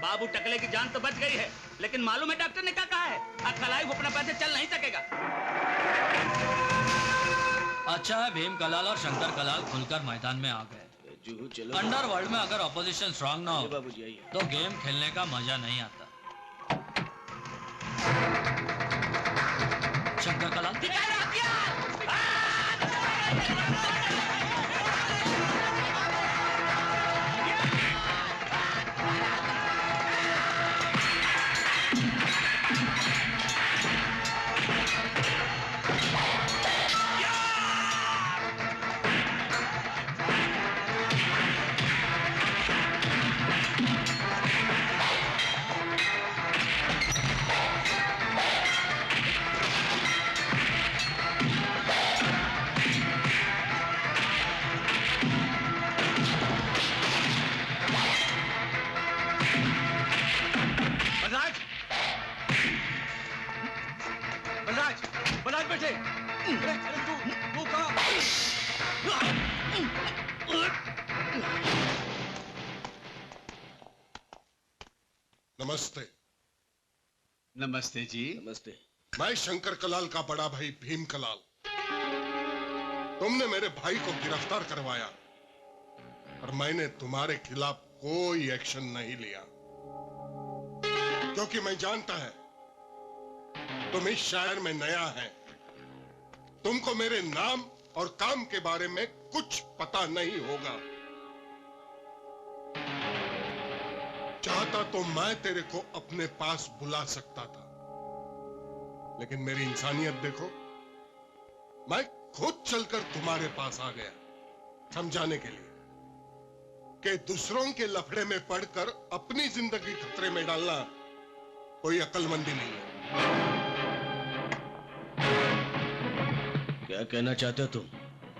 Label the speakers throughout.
Speaker 1: बाबू टकले की जान तो बच गई है, लेकिन मालूम है डॉक्टर ने क्या कहा है? अकलाई वो अपना पैसे चल नहीं सकेगा।
Speaker 2: अच्छा है भीम कलाल और शंकर कलाल खुलकर मैदान में आ गए। अंडरवर्ल्ड में अगर ऑपोजिशन स्ट्रांग ना हो तो गेम खेलने का मजा नहीं आता। शंकर कलाल
Speaker 3: नमस्ते।
Speaker 4: नमस्ते जी।
Speaker 5: नमस्ते।
Speaker 3: मैं शंकर कलाल का बड़ा भाई भीम कलाल। तुमने मेरे भाई को गिरफ्तार करवाया और मैंने तुम्हारे खिलाफ कोई एक्शन नहीं लिया, क्योंकि मैं जानता है तुम इस शहर में नया है, तुमको मेरे नाम और काम के बारे में कुछ पता नहीं होगा। चाहता तो मैं तेरे को अपने पास बुला सकता था, लेकिन मेरी इंसानियत देखो, मैं खुद चलकर तुम्हारे पास आ गया समझाने के लिए कि दूसरों के लफड़े में पड़कर अपनी जिंदगी खतरे में डालना कोई अक्लमंदी नहीं है।
Speaker 5: क्या कहना चाहते हो तुम?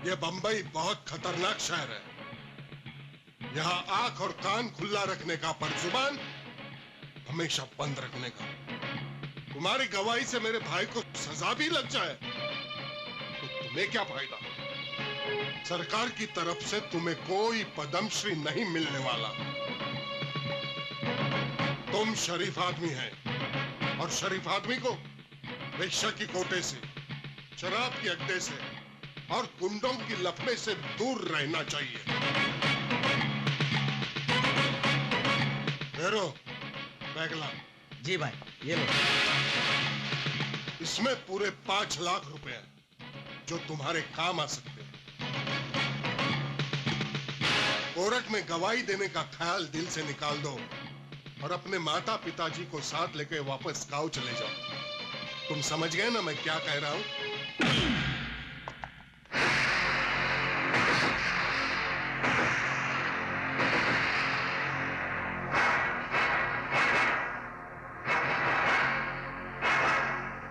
Speaker 3: यह बंबई बहुत खतरनाक शहर है। यहाँ आंख और कान खुला रखने का, पर जुबान हमेशा बंद रखने का। तुम्हारी गवाही से मेरे भाई को सजा भी लग जाए तो तुम्हें क्या फायदा? सरकार की तरफ से तुम्हें कोई पद्मश्री नहीं मिलने वाला। तुम शरीफ आदमी है और शरीफ आदमी को वेश्या की कोटे से, शराब के अड्डे से और गुंडों की लफड़े से दूर रहना चाहिए। हेरो, बैग ला।
Speaker 6: जी भाई, ये लो।
Speaker 3: इसमें पूरे 5 लाख रुपए हैं जो तुम्हारे काम आ सकते हैं। कोर्ट में गवाही देने का ख्याल दिल से निकाल दो और अपने माता पिताजी को साथ लेके वापस गांव चले जाओ। तुम समझ गए ना मैं क्या कह रहा हूं?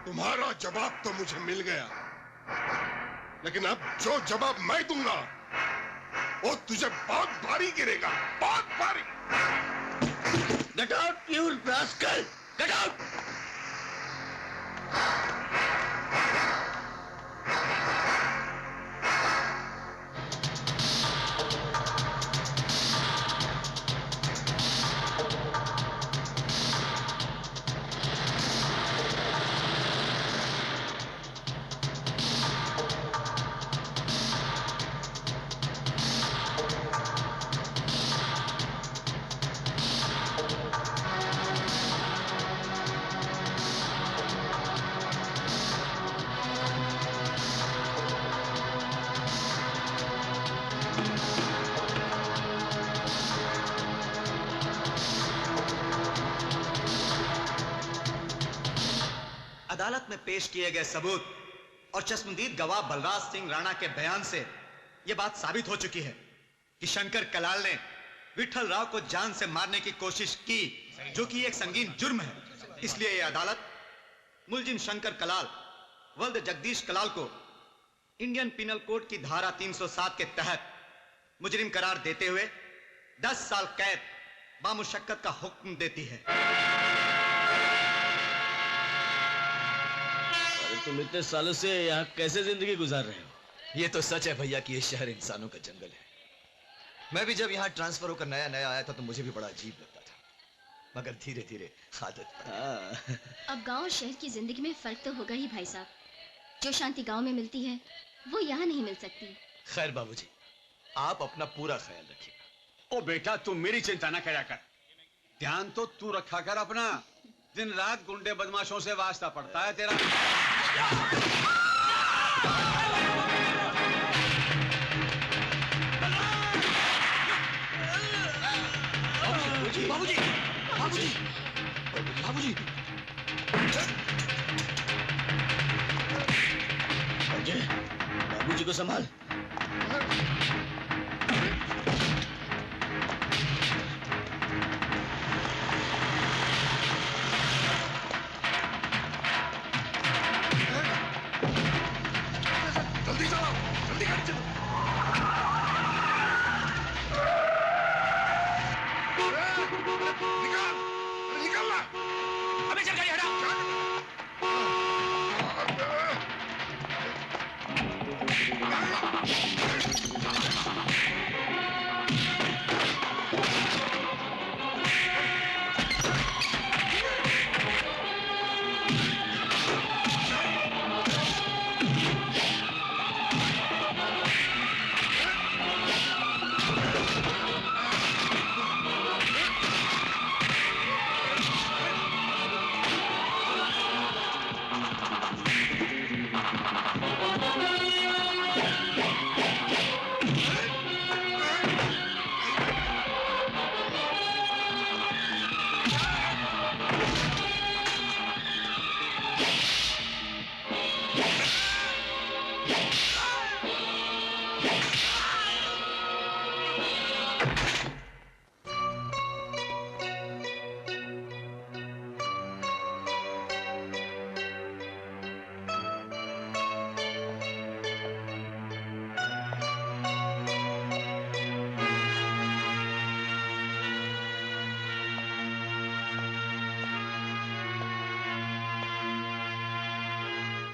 Speaker 3: तुम्हारा जवाब तो मुझे मिल गया, लेकिन अब जो जवाब मैं दूंगा वो तुझे बहुत भारी गिरेगा, बहुत भारी।
Speaker 5: Get out, you rascal! Get out!
Speaker 6: अदालत में पेश किए गए सबूत और चश्मदीद गवाह बलराज सिंह राणा के बयान से यह बात साबित हो चुकी है कि शंकर कलाल ने विठल राव को जान से मारने की कोशिश की, जो कि एक संगीन जुर्म है। इसलिए यह अदालत मुलजिम शंकर कलाल वल्द जगदीश कलाल को इंडियन पिनल कोड की धारा 307 के तहत मुजरिम करार देते हुए 10 साल कैद बामुशक्कत का हुक्म देती है।
Speaker 5: तुम इतने सालों से यहाँ कैसे जिंदगी गुजार रहे हो?
Speaker 6: ये तो सच है भैया कि ये शहर इंसानों का जंगल है। मैं भी जब यहाँ ट्रांसफर होकर नया नया आया था तो मुझे भी बड़ा अजीब लगता था, मगर धीरे धीरे आदत पड़े।
Speaker 5: हाँ।
Speaker 7: अब गांव और शहर की जिंदगी में फर्क तो होगा ही भाई साहब। जो शांति गांव में मिलती है वो यहाँ नहीं मिल सकती।
Speaker 6: खैर बाबूजी, आप अपना पूरा ख्याल रखिएगा।
Speaker 4: ओ बेटा, तू मेरी चिंता ना करा कर, ध्यान तो तू रखा कर अपना। दिन रात गुंडे बदमाशों से वास्ता पड़ता है तेरा।
Speaker 6: बाबूजी, बाबूजी, बाबूजी, बाबूजी,
Speaker 5: अजय, बाबूजी को संभाल।
Speaker 3: जल्दी चलाओ, जल्दी गाड़ी चलो। निकाल, निकालना।
Speaker 1: अबे चल गाड़ी हटा।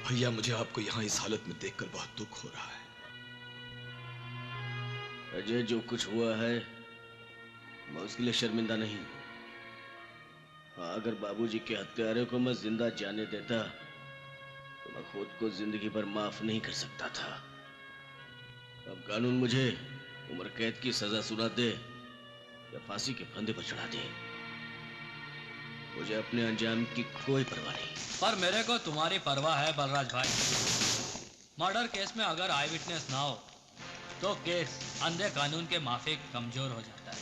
Speaker 6: भैया, मुझे आपको यहाँ इस हालत में देखकर बहुत दुख हो रहा है।
Speaker 5: अजय, जो कुछ हुआ है मैं उसके लिए शर्मिंदा नहीं हूं। हाँ, अगर बाबूजी के हत्यारे को मैं जिंदा जाने देता तो मैं खुद को जिंदगी भर माफ नहीं कर सकता था। अब कानून मुझे उम्र कैद की सजा सुना दे या फांसी के फंदे पर चढ़ा दे, मुझे अपने अंजाम की कोई परवाह नहीं।
Speaker 2: पर मेरे को तुम्हारी परवाह है बलराज भाई। मर्डर केस में अगर आई विटनेस ना हो तो केस अंधे कानून के माफिक कमजोर हो जाता है।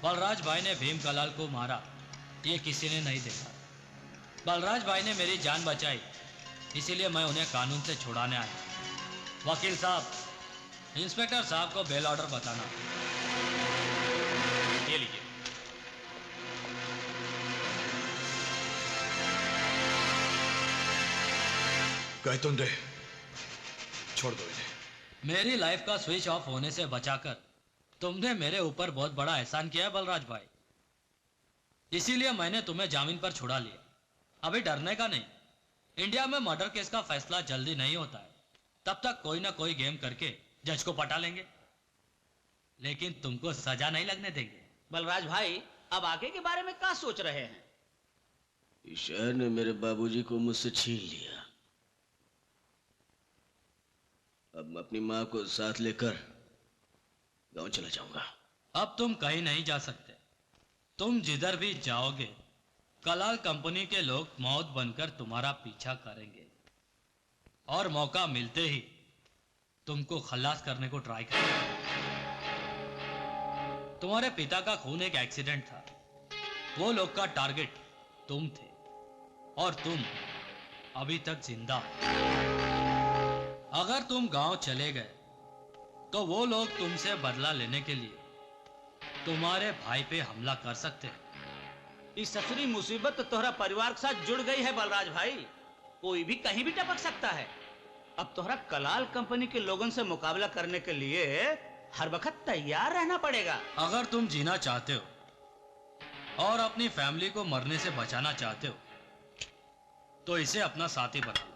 Speaker 2: बलराज भाई ने भीम कलाल को मारा ये किसी ने नहीं देखा। बलराज भाई ने मेरी जान बचाई, इसीलिए मैं उन्हें कानून से छुड़ाने आया। वकील साहब, इंस्पेक्टर साहब को बेल ऑर्डर बताना।
Speaker 1: ये लीजिए।
Speaker 6: गायतुंडे, छोड़ दो इन्हें।
Speaker 2: मेरी लाइफ का स्विच ऑफ होने से बचाकर तुमने मेरे ऊपर बहुत बड़ा एहसान किया है बलराज भाई, इसीलिए मैंने तुम्हें जामीन पर छुड़ा लिया। अभी डरने का नहीं। इंडिया में मर्डर केस का फैसला जल्दी नहीं होता है, तब तक कोई ना कोई गेम करके जज को पटा लेंगे, लेकिन तुमको सजा नहीं लगने देंगे।
Speaker 1: बलराज भाई, अब आगे के बारे में क्या सोच रहे हैं?
Speaker 5: इस शहर ने मेरे बाबूजी को मुझसे छीन लिया। अब मैं अपनी माँ को साथ लेकर गांव चला जाऊंगा।
Speaker 2: अब तुम कहीं नहीं जा सकते। तुम जिधर भी जाओगे कलाल कंपनी के लोग मौत बनकर तुम्हारा पीछा करेंगे और मौका मिलते ही तुमको खलास करने को ट्राई करेंगे। तुम्हारे पिता का खून एक एक्सीडेंट था, वो लोग का टारगेट तुम थे और तुम अभी तक जिंदा हो। अगर तुम गांव चले गए तो वो लोग तुमसे बदला लेने के लिए तुम्हारे भाई पे हमला कर सकते हैं।
Speaker 1: इस ससुरी मुसीबत तो तोहरा परिवार के साथ जुड़ गई है बलराज भाई, कोई भी कहीं भी टपक सकता है। अब तोहरा कलाल कंपनी के लोगों से मुकाबला करने के लिए हर वक्त तैयार रहना पड़ेगा।
Speaker 2: अगर तुम जीना चाहते हो और अपनी फैमिली को मरने से बचाना चाहते हो तो इसे अपना साथी बना लो।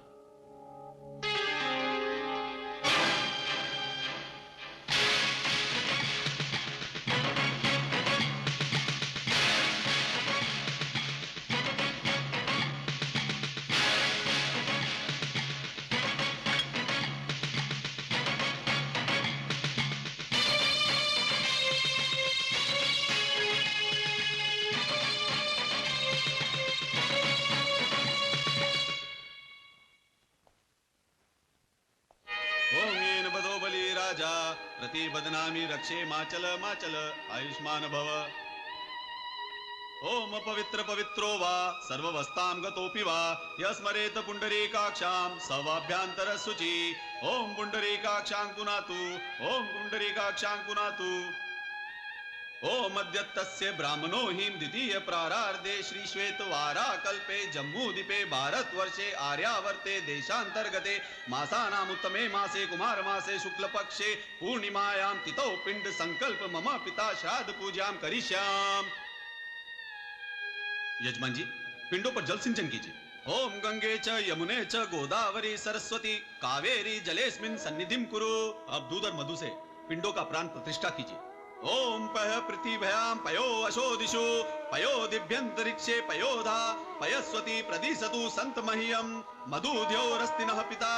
Speaker 4: कीर्ति बदनामी रक्षे माचल माचल आयुष्मान भव। ओम पवित्र पवित्रो वा सर्ववस्थां गतोऽपि वा यस्मरेत पुंडरीकाक्षां सवाभ्यंतर शुचि। ओम पुंडरीकाक्षां पुनातु ओम पुंडरीकाक्षां पुनातु। ओम अद्यत्तस्य ब्राह्मणो हिं द्वितीय प्रारार्धे श्री श्वेतवारा कल्पे जम्मूद्वीपे भारतवर्षे आर्यावर्ते देशांतर्गते मासानामुत्तमे मासे कुमार मासे शुक्लपक्षे पूर्णिमायां तिथौ पिंड संकल्प मम पिता श्राद्ध पूजां करिष्यामि। यजमान जी, पिंडों पर जल सिंचन कीजिए। ओम गंगे च यमुने च गोदावरी सरस्वती कावेरी जलेस्मिन् सन्निधिं कुरु। अब दूध और मधु से पिंडों का प्राण प्रतिष्ठा कीजिए। ओम पय पृथिव्यां पयो अशोदिषु पयो दिव्यंतरिक्षे पयोधा पयस्वती प्रदिशतु संत मह्यं मधुद्योरस्तिनः पिता।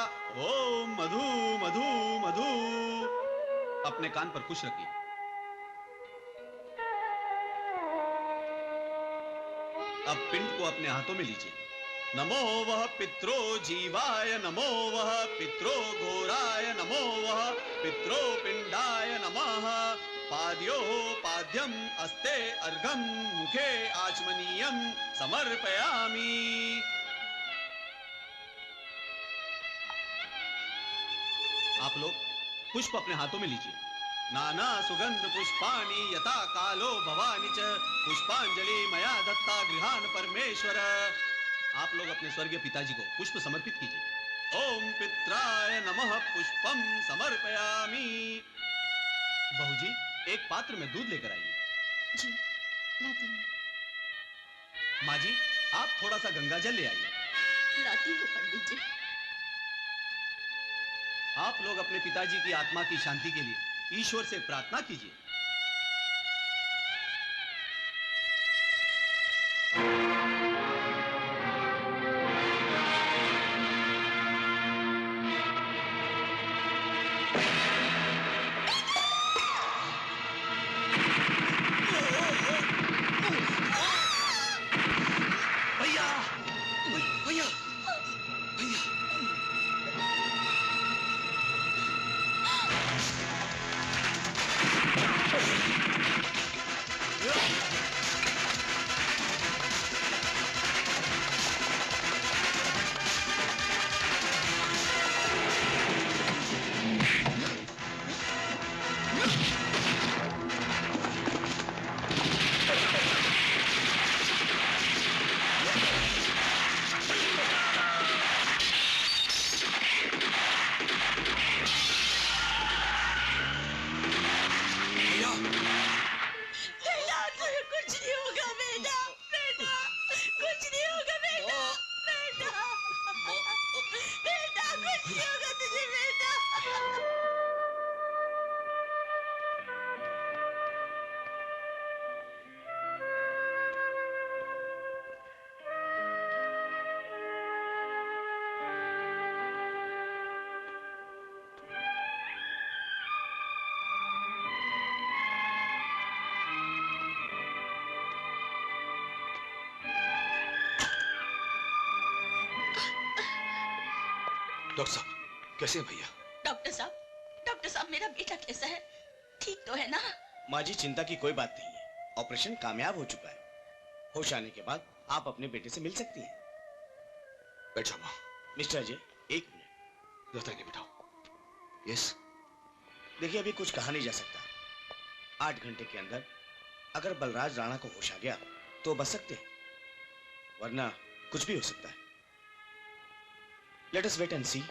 Speaker 4: ओम मधु मधु मधु। अपने कान पर कुश रखिए। अब पिंड को अपने हाथों में लीजिए। नमो वह पित्रो जीवाय नमो वह पित्रो घोराय नमो वह पित्रो पिंडाय नमः। पाद्यो पाद्यम अस्ते अर्घम मुखे आचमनीयम समर्पयामि। आप लोग पुष्प अपने हाथों में लीजिए। नाना सुगंध पुष्पाणि यथा कालो भवानी च पुष्पांजलि मया दत्ता गृहान परमेश्वर। आप लोग अपने स्वर्गीय पिताजी को पुष्प समर्पित कीजिए। ओम पित्राय नमः पुष्पम समर्पयामि। बहू जी, एक पात्र में दूध लेकर आइए।
Speaker 7: जी, लाती हूँ।
Speaker 4: माँ जी, आप थोड़ा सा गंगा जल ले आइए।
Speaker 7: लाती हूँ पंडित जी।
Speaker 4: आप लोग अपने पिताजी की आत्मा की शांति के लिए ईश्वर से प्रार्थना कीजिए।
Speaker 6: भैया भैया भैया
Speaker 8: डॉक्टर साहब कैसे हैं भैया?
Speaker 9: डॉक्टर साहब मेरा बेटा कैसा है? ठीक तो है ना?
Speaker 5: माँ जी, चिंता की कोई बात नहीं है। ऑपरेशन कामयाब हो चुका है। होश आने के बाद आप अपने बेटे से मिल सकती हैं।
Speaker 8: बैठ जाओ माँ।
Speaker 5: मिस्टर अजय, एक मिनट।
Speaker 8: रहता ही नहीं बिठाओ। यस।
Speaker 5: देखिए, अभी कुछ कहा नहीं जा सकता। 8 घंटे के अंदर अगर बलराज राणा को होश आ गया तो बच सकते हैं, वरना कुछ भी हो सकता है। लेट अस वेट एंड सी।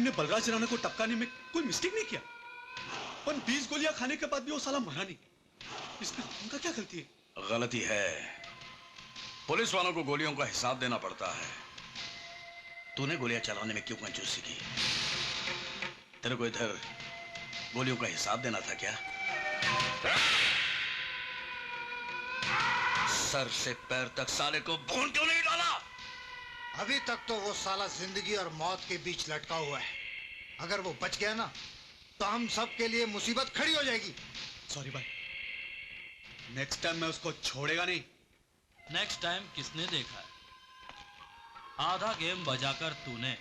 Speaker 6: तुमने बलराज राणा को टपकाने में कोई मिस्टेक नहीं किया, पर 20 गोलियां खाने के बाद भी वो साला मरा नहीं। इसमें उनका क्या गलती है?
Speaker 10: गलती है, पुलिस वालों को गोलियों का हिसाब देना पड़ता है। तूने गोलियां चलाने में क्यों कंजूसी की? तेरे को इधर गोलियों का हिसाब देना था क्या? सर से पैर तक साले को भून क्यों नहीं डाला?
Speaker 11: अभी तक तो वो साला जिंदगी और मौत के बीच लटका हुआ है। अगर वो बच गया ना तो हम सब के लिए मुसीबत खड़ी हो जाएगी।
Speaker 6: सॉरी भाई, नेक्स्ट टाइम मैं उसको छोड़ेगा नहीं।
Speaker 2: नेक्स्ट टाइम किसने देखा है? आधा गेम बजाकर तूने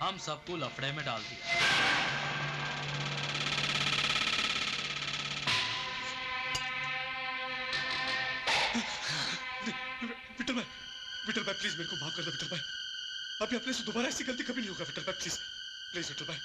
Speaker 2: हम सबको लफड़े में डाल दिया।
Speaker 6: विठल भाई प्लीज मेरे को माफ कर दो विठल भाई। अभी अपने से दोबारा ऐसी गलती कभी नहीं होगा विठल भाई, प्लीज प्लीज विठल भाई।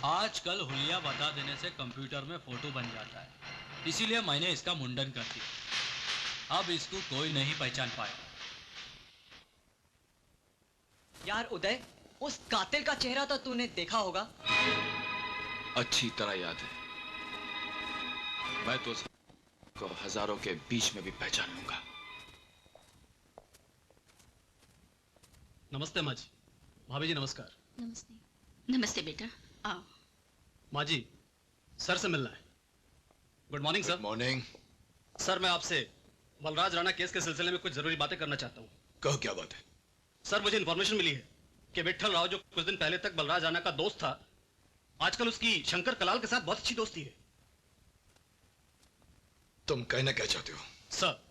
Speaker 2: आजकल हुलिया बता देने से कंप्यूटर में फोटो बन जाता है, इसीलिए मैंने इसका मुंडन कर दिया। अब इसको कोई नहीं पहचान पाया।
Speaker 12: यार उदय, उस कातिल का चेहरा तो तूने देखा होगा।
Speaker 8: अच्छी तरह याद है। मैं तो को हजारों के बीच में भी पहचान लूंगा।
Speaker 13: नमस्ते माँ जी। भाभी जी नमस्कार।
Speaker 9: नमस्ते। नमस्ते बेटा, आओ।
Speaker 13: माँ जी, सर से मिलना है। Good morning sir.
Speaker 8: Morning.
Speaker 13: Sir मैं आपसे बलराज राणा केस के सिलसिले में कुछ जरूरी बातें करना चाहता हूँ।
Speaker 8: कहो क्या बात है?
Speaker 13: सर मुझे इन्फॉर्मेशन मिली है कि विठल राव जो कुछ दिन पहले तक बलराज राणा का दोस्त था, आजकल उसकी शंकर कलाल के साथ बहुत अच्छी दोस्ती है।
Speaker 8: तुम कहना क्या चाहते हो?
Speaker 13: सर